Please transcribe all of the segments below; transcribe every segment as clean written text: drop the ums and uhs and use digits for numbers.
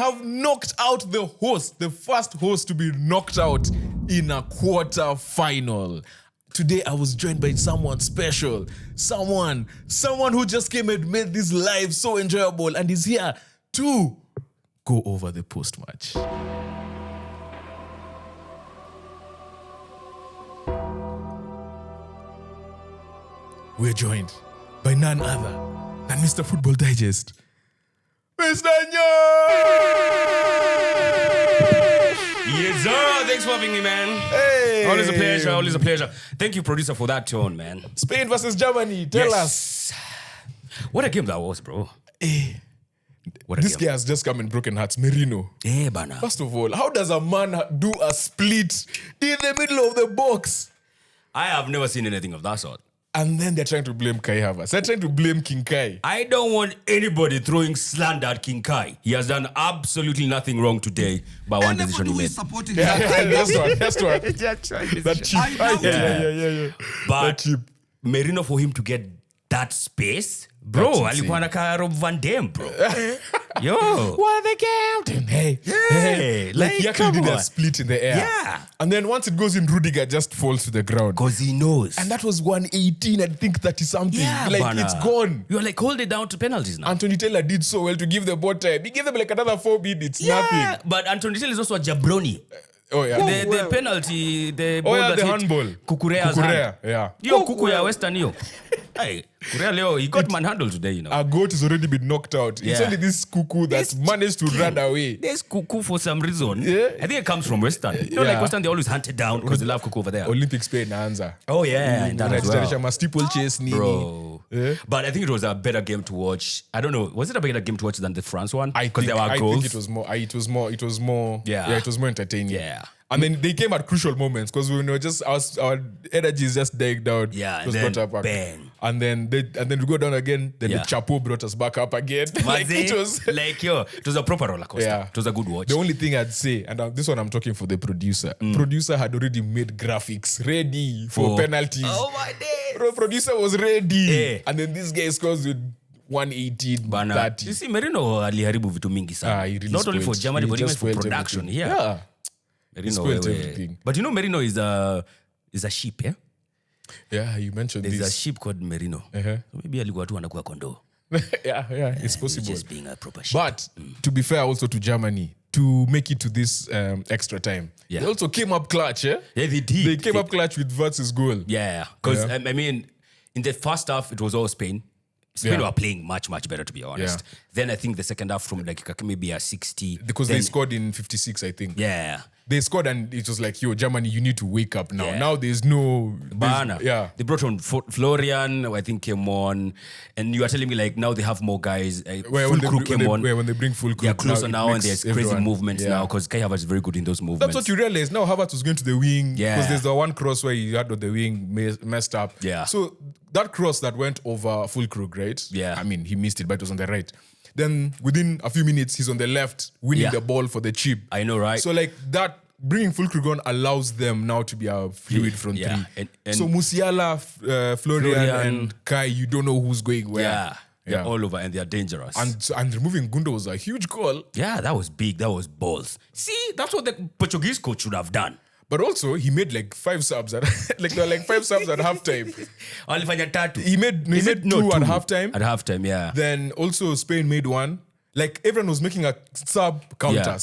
have knocked out the host, the first host to be knocked out in a quarter final. Today I was joined by someone special, someone who just came and made this live so enjoyable and is here to go over the post-match. We're joined by none other than Mr. Football Digest, Mr. Nyo! Yes, sir. Thanks for having me, man. Hey! Always a pleasure. Thank you, producer, for that tone, man. Spain versus Germany. Tell us. What a game that was, bro. Hey. What a This game. guy has just come in broken hearts. Merino. Hey, bana. First of all, how does a man do a split in the middle of the box? I have never seen anything of that sort. And then they're trying to blame Kai Havertz. They're trying to blame King Kai. I don't want anybody throwing slander at King Kai. He has done absolutely nothing wrong today by one decision he made. Supporting That's one. That cheap. Yeah. But cheap. Merino, for him to get that space, bro, That's alikuwa anakaa Rob Van Dam, bro. Yo. What are they counting? Hey. Like he actually did a split in the air. Yeah. And then once it goes in, Rudiger just falls to the ground. Because he knows. And that was 118, I think 30 something. Yeah, like bana. it's gone. You're like, hold it down to penalties now. Anthony Taylor did so well to give the ball time. He gave them like another 4 minutes. Yeah, Nothing. but Anthony Taylor is also a jabroni. Oh yeah. The penalty, the ball yeah, that the hit handball. Kukurea's hand. Kukurea, yeah. Yo, Kuku ya Western yo. Hey, Kukurea Leo, he got manhandled today, you know. Our goat has already been knocked out. It's Yeah. only this Cuckoo that managed to run away. There's Kuku for some reason. Yeah. I think it comes from Western. You know, Yeah. like Western, they always hunted down because they love Kuku over there. Olympic Spain answer. Oh, yeah, and that as well. Steeple chase nini. Bro. Yeah. But I think it was a better game to watch. I don't know. Was it a better game to watch than the France one? Because there were I goals. think it was more. Yeah. It was more entertaining. Yeah. And then they came at crucial moments because we were just our energy is just died down. Yeah, It was and then brought up back. bang. And then we go down again. Then Yeah. the Chapo brought us back up again. Like, it was like, yo, it was a proper roller coaster. Yeah. It was a good watch. the only thing I'd say, and this one I'm talking for the producer. Producer had already made graphics ready for penalties. Oh my days. Bro, producer was ready. Yeah. And then this guy scores with 118, Bana. 30. You see, Merino aliharibu vitu mingi sana. He really Not only for spoiled- Germany, he but even just for spoiled production. everything. Yeah. He spoiled everything. But you know, Merino is a sheep, yeah? Yeah, you mentioned There's a this. sheep called Merino. Uh-huh. So maybe alikuwa tu anakuwa kondoo. yeah, it's possible. Just being a proper sheep. But to be fair also to Germany, to make it to this extra time, Yeah. they also came up clutch, yeah? Yeah, they did. They came up clutch with Wirtz's goal. Yeah, because Yeah. I mean, in the first half, it was all Spain. Spain Yeah. were playing much, much better, to be honest. Yeah. Then I think the second half from like maybe a 60. Because then, they scored in 56, I think. Yeah. They scored and it was like, yo, Germany, you need to wake up now. Yeah. Now there's no... Bana. Yeah. They brought on Florian, who I think came on. And you are telling me like now they have more guys. Full crew came on. When they bring full crew, They're closer now and it there's makes crazy everyone- movements yeah. now because Kai Havertz is very good in those movements. That's what you realize. Now Havertz was going to the wing. Yeah. Because there's the one cross where he had on the wing messed up. Yeah. So that cross that went over full crook, right? Yeah. I mean, he missed it, but it was on the right. Then within a few minutes, he's on the left, winning Yeah. the ball for the chip. I know, right? So like that, bringing full crook on allows them now to be a fluid front Yeah. three. And- so Musiala, Florian, and Kai, you don't know who's going where. Yeah. They're all over and they're dangerous. And removing Gundo was a huge call. yeah, that was big. That was balls. See, that's what the Portuguese coach should have done. But also, he made like 5 subs at there were like 5 subs at halftime. Walifanya tatu. He made two at halftime. At halftime, yeah. Then also Spain made one. Like everyone was making a sub counter.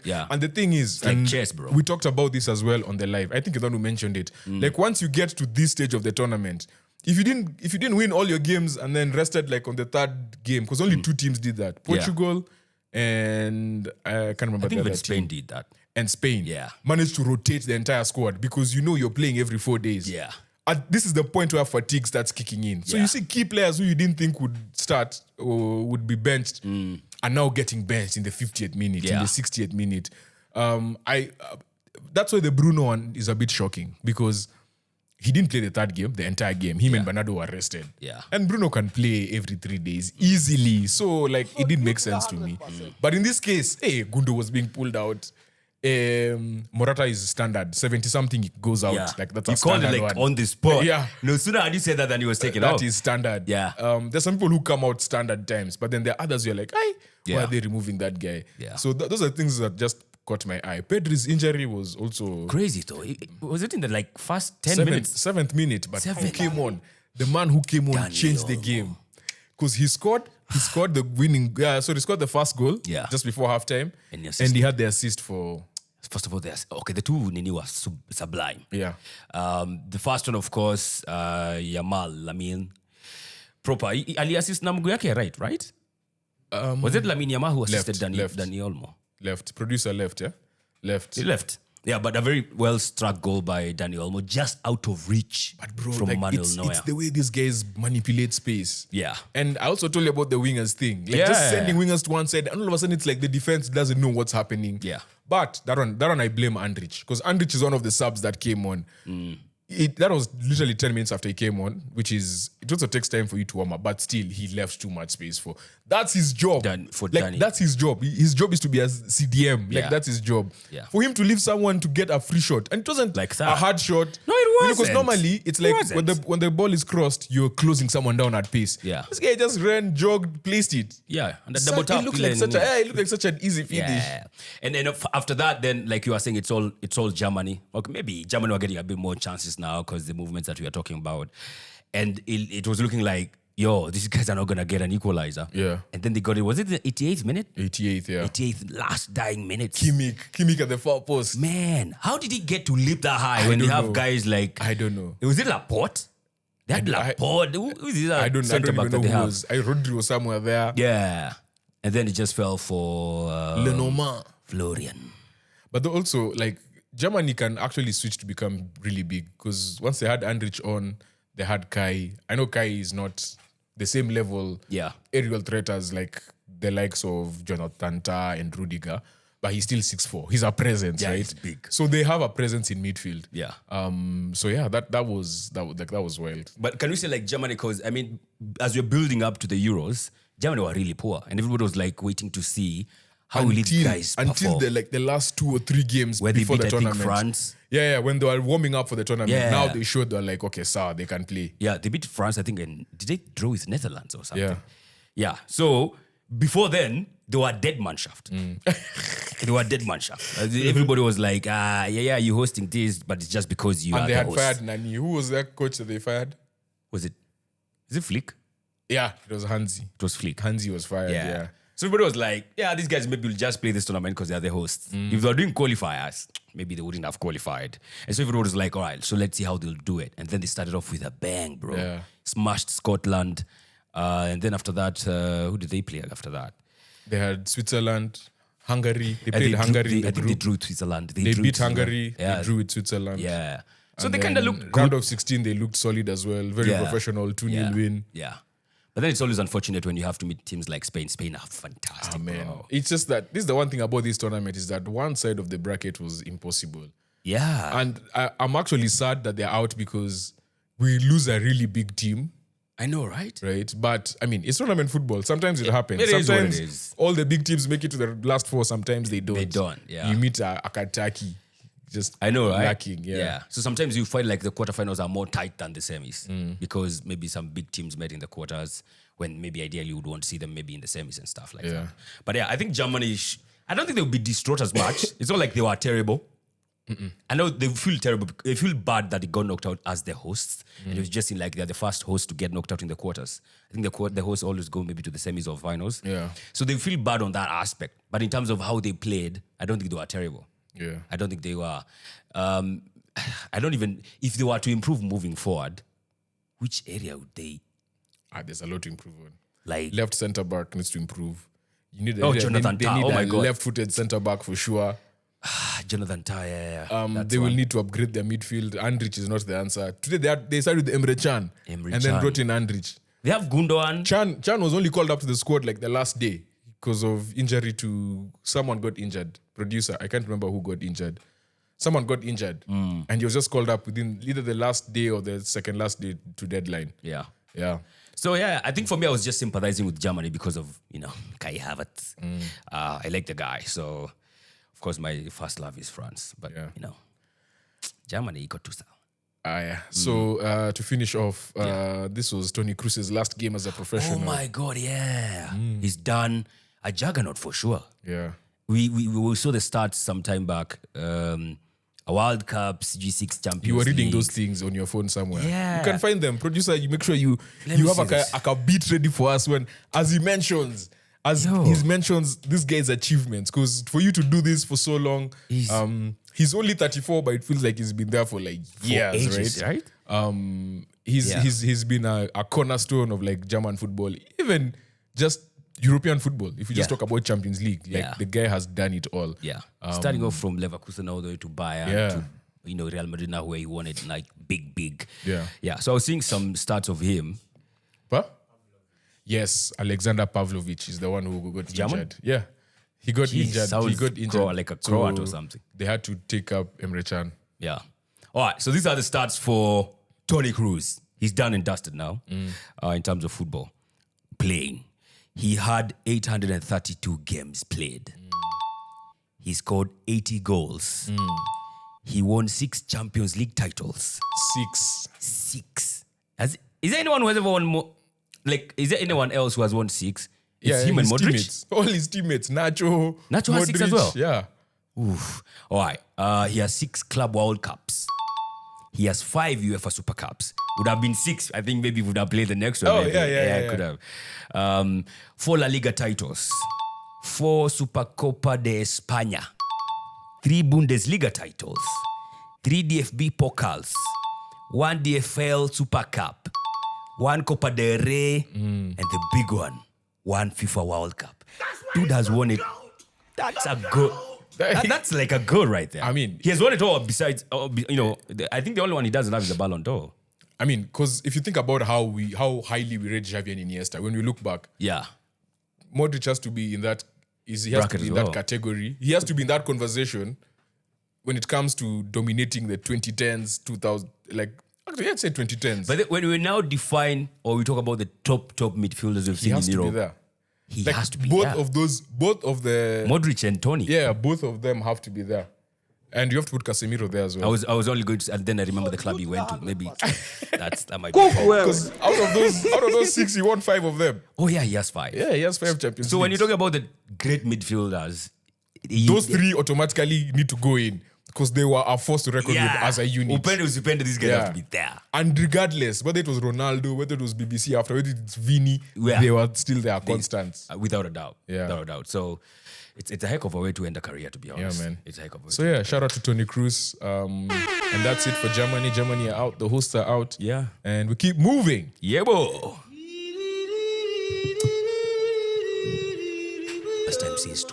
Yeah. And the thing is, like and chess, bro. we talked about this as well on the live. I think you're the one who mentioned it. Like once you get to this stage of the tournament, if you didn't win all your games and then rested like on the third game, because only 2 teams did that, Portugal and I can't remember I think the even other Spain team. did that. And Spain Yeah. managed to rotate the entire squad because you know you're playing every 4 days. Yeah. And this is the point where fatigue starts kicking in. So Yeah. you see key players who you didn't think would start or would be benched are now getting benched in the 50th minute, in Yeah. the 60th minute. That's why the Bruno one is a bit shocking because he didn't play the third game, the entire game. Him and Bernardo were rested. Yeah. And Bruno can play every 3 days easily. So, like, it didn't make sense to me. But in this case, Gundo was being pulled out. Morata is standard. 70-something goes out. Yeah. Like, that's you a standard called it like one. on the spot. Yeah. No sooner had you said that than he was taken out. That is standard. Yeah. There's some people who come out standard times, but then there are others who are like, Why Yeah. are they removing that guy? Yeah. So those are things that just caught my eye. Pedri's injury was also Crazy though. Was it in the like first 10 minutes? seventh minute, but who Seventh. came on? The man who came on Dani changed the Olmo. game. Because he scored the winning, he scored the first goal Yeah. just before halftime. And he And assisted. he had the assist for, First of all, the two Nini were sublime. yeah. The first one, of course, Yamal, Lamine. Proper. Ali assist na mguu yake right? Was it Lamine Yamal who assisted left. Dani Olmo? Left. Producer left, yeah? Left. He left. Yeah, but a very well struck goal by Dani Olmo, just out of reach But bro, from like, Manuel it's Neuer. the way these guys manipulate space. Yeah. And I also told you about the wingers thing. Like Yeah. just sending wingers to one side, and all of a sudden it's like the defense doesn't know what's happening. Yeah. But that one I blame Andrich. Because Andrich is one of the subs that came on. Mm. That was literally 10 minutes after he came on, which is, it also takes time for you to warm up, but still, he left too much space for. That's his job. For like, Dani. that's his job. His job is to be a CDM. Like, Yeah. that's his job. Yeah. For him to leave someone to get a free shot, and it wasn't Like a that. hard shot. No, it Because wasn't. normally, it's It like wasn't. when the ball is crossed, you're closing someone down at pace. Yeah. This guy just ran, jogged, placed it. Yeah, and the double tap. It looked like such an easy finish. Yeah, and then after that, then like you were saying, it's all Germany. Okay, maybe Germany were getting a bit more chances now because the movements that we are talking about, and it was looking like, yo, these guys are not gonna get an equalizer. Yeah. And then they got it. Was it the 88th minute? 88th, yeah. 88th last dying minutes. Kimmich at the far post. Man, how did he get to leap that high when you don't have know. guys like? I don't know. Was it Laporte? They had Laporte. Who is this? I don't centre back even that know they who have? was. Rodri was somewhere there. Yeah, and then it just fell for Lenormand. Florian. But also, like, Germany can actually switch to become really big because once they had Andrich on, they had Kai. I know Kai is not the same level Yeah. aerial threat as like the likes of Jonathan Tah and Rudiger, but he's still 6'4". He's a presence, Yeah, right? he's big. So they have a presence in midfield. Yeah. So yeah, that was wild. But can we say like Germany? Because I mean, as we're building up to the Euros, Germany were really poor, and everybody was like waiting to see how will these guys until perform. the last 2 or 3 games Where they before beat, the I think, tournament. France. Yeah, when they were warming up for the tournament. Yeah. Now they showed they're like, okay, sir, they can play. Yeah, they beat France, I think, and did they draw with Netherlands or something? Yeah. Yeah. So before then, they were dead manshaft. They were dead manshaft. Everybody was like, you're hosting this, but it's just because you And are they the had host. fired Nani. Who was that coach that they fired? Is it Flick? Yeah, it was Hansi. It was Flick. Hansi was fired, yeah. So everybody was like, these guys maybe will just play this tournament because they're the hosts. If they were doing qualifiers, maybe they wouldn't have qualified. And so everybody was like, all right, so let's see how they'll do it. And then they started off with a bang, bro. Yeah. Smashed Scotland. And then after that, who did they play after that? They had Switzerland, Hungary. They I played think Hungary. I think they drew with Switzerland. They drew beat Switzerland. Hungary. Yeah. They drew with Switzerland. Yeah. So And they kind of then looked good. round of 16, they looked solid as well. Very Yeah. professional, 2-0 Yeah. win. Yeah. But then it's always unfortunate when you have to meet teams like Spain. Spain are fantastic, Man, bro. it's just that this is the one thing about this tournament is that one side of the bracket was impossible. Yeah. And I'm actually sad that they're out because we lose a really big team, I know, right? right? But I mean, it's tournament football. Sometimes it happens. it is what it Sometimes is. all the big teams make it to the last 4. Sometimes they don't. They don't, yeah. You meet a Kataki, just I know, right? lacking. Yeah. So sometimes you find like the quarterfinals are more tight than the semis because maybe some big teams met in the quarters when maybe ideally you would want to see them maybe in the semis and stuff like Yeah. that. But yeah, I think Germany, I don't think they'll be distraught as much. It's not like they were terrible. I know they feel terrible. They feel bad that they got knocked out as the hosts. And it was just in like they're the first host to get knocked out in the quarters. I think the hosts always go maybe to the semis or finals. Yeah. So they feel bad on that aspect. But in terms of how they played, I don't think they were terrible. Yeah. I don't think they were. I don't even, if they were to improve moving forward, which area would they, There's a lot to improve on. like, Left centre back needs to improve. You need Jonathan they Tah. need Oh my a God. left-footed centre back for sure. Jonathan Tah, yeah. They will need to upgrade their midfield. Andrich is not the answer. Today they started with Emre Can Emre and then Can. brought in Andrich. They have Gundogan. Chan was only called up to the squad like the last day because of injury to someone got injured. Producer, I can't remember who got injured. Someone got injured and he was just called up within either the last day or the second last day to deadline. Yeah. Yeah. So yeah, I think for me, I was just sympathizing with Germany because of, Kai Havertz. I like the guy. So, of course, my first love is France. But, Yeah. Germany got to sell. Yeah. So to finish off, this was Toni Kroos's last game as a professional. Oh my God, yeah. He's done. a juggernaut for sure. Yeah. We saw the stats some time back. A World Cups, G6 Champions You were reading Leagues. those things on your phone somewhere. Yeah. You can find them. Producer, you make sure you Let me have see a this. beat ready for us when, as he mentions this guy's achievements. Because for you to do this for so long, he's only 34, but it feels like he's been there for like years, ages, right? He's been a cornerstone of like German football, even just European football. If you just Yeah. talk about Champions League, like the guy has done it all. Yeah. Starting off from Leverkusen all the way to Bayern to Real Madrid now where he won it like big. Yeah. Yeah. So I was seeing some stats of him. But yes, Alexander Pavlovich is the one who got German? injured. Yeah. He got Jeez, injured. He sounds got injured. like a Croat or something. They had to take up Emre Can. Yeah. All right. So these are the stats for Toni Kroos. He's done and dusted now in terms of football playing. He had 832 games played. He scored 80 goals. He won 6 Champions League titles. 6. 6. Is there anyone who has ever won more? Like, is there anyone else who has won 6? It's him and his Modric? teammates. All his teammates. Nacho has 6 as well? Yeah. Oof. All right. He has 6 Club World Cups. He has 5 UEFA Super Cups. Would have been 6. I think maybe would have played the next one. Oh, maybe. yeah. Could have. 4 La Liga titles. 4 Supercopa de España. 3 Bundesliga titles. 3 DFB Pokals. 1 DFL Super Cup. 1 Copa del Rey. And the big one, 1 FIFA World Cup. Dude has won it. That's a good... That's like a goal right there. I mean, he has won it all besides, I think the only one he doesn't have is the Ballon d'Or. I mean, because if you think about how highly we rate Xavi and Iniesta, when we look back, Yeah. Modric has to be in that. He has to Bracket be as in well. that category. He has to be in that conversation when it comes to dominating the 2010s, 2000. Like actually, I'd say 2010s. But when we now define or we talk about the top midfielders we've he seen has in to be Europe, there. he Like has to be both there. of the Modric and Toni. yeah, both of them have to be there, and you have to put Casemiro there as I well. was only going to, and then I remember the club he went to. Maybe that might be. Because out of those 6, he won 5 of them. Oh yeah, he has 5. Yeah, he has 5 Champions. So when you Leagues. talk about the great midfielders, those 3 automatically need to go in because they were a force to reckon with as a unit. Upende, these guys have to be there. And regardless, whether it was Ronaldo, whether it was BBC after, whether it's Vini, Yeah. they were still there, constants. Without a doubt. Yeah. Without a doubt. So it's a heck of a way to end a career, to be honest. man. It's a heck of a way. So yeah, shout out to Toni Kroos. And that's it for Germany. Germany are out. The hosts are out. Yeah. And we keep moving. Yeah, boy. First time since